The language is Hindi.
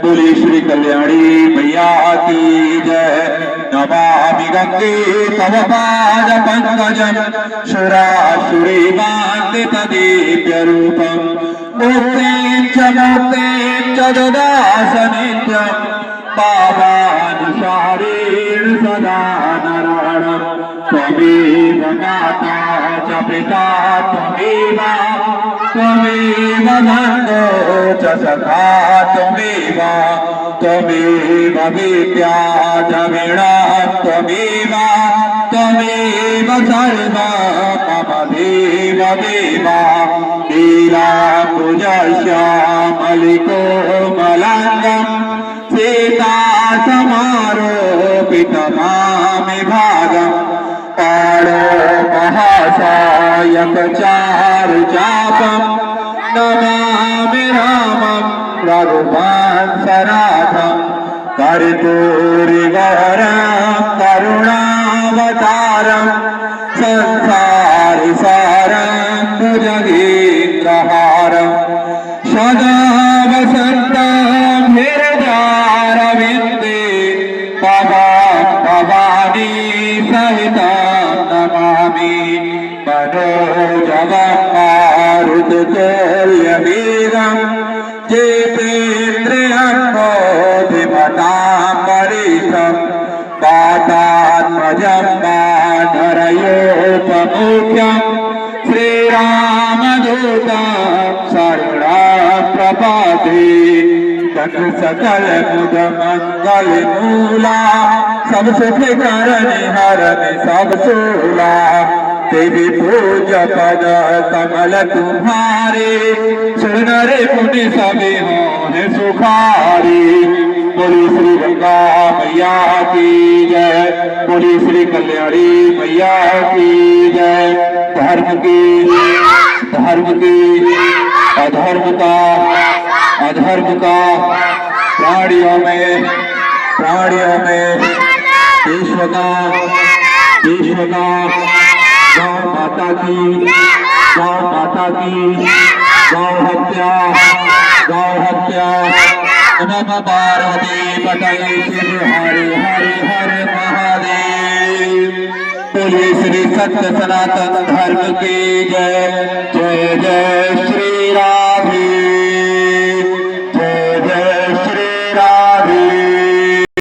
बोली श्री कल्याणी मैया की जय। नमामि गंगे तव पाद पंकजं सुरासुरी वन्दित दिव्य रूपं मुक्तिं च ददास नित्यं पावानुसारेण सदा नारायणं त्वमेव माता च पिता त्वमेव बन्धो च सखा त्वमेव विद्या द्रविणा त्वमेव सर्वं मम देव लीलाकुजश्यामलिकोमलाङ्गं सीता समारोपितमामि भागं पाणो महासायक चारुचापं नमामि रामं रघुवंशनाथं कर्पूरिवरं करुणावतारं संसारसारं भुजगेन्द्रहारं सदा वसन्तं हृदयारविन्दे भवानी सहितं नमामि मनोजवं मारुततुल्यवेगं जितेन्द्रियं वातात्मजं वानरयोपमुख्यं श्रीरामदूतं शरणं प्रपद्ये सकल मुद मंगल मूला सब सुख करने हरने सब सूला देवी पूज पद कमल तुम्हारे सुनर पुण्य सभी होने सुखारी। बोली श्री गंगा मैया की जय। बोली श्री कल्याणी मैया की जय। धर्म की अधर्म का प्राणियों में विश्व का गौ माता की गौ हत्या नमः पार्वती पतये शिव हरे हरे हरे महादेव। बोले श्री सत्य सनातन धर्म की जय। जय जय श्री राम।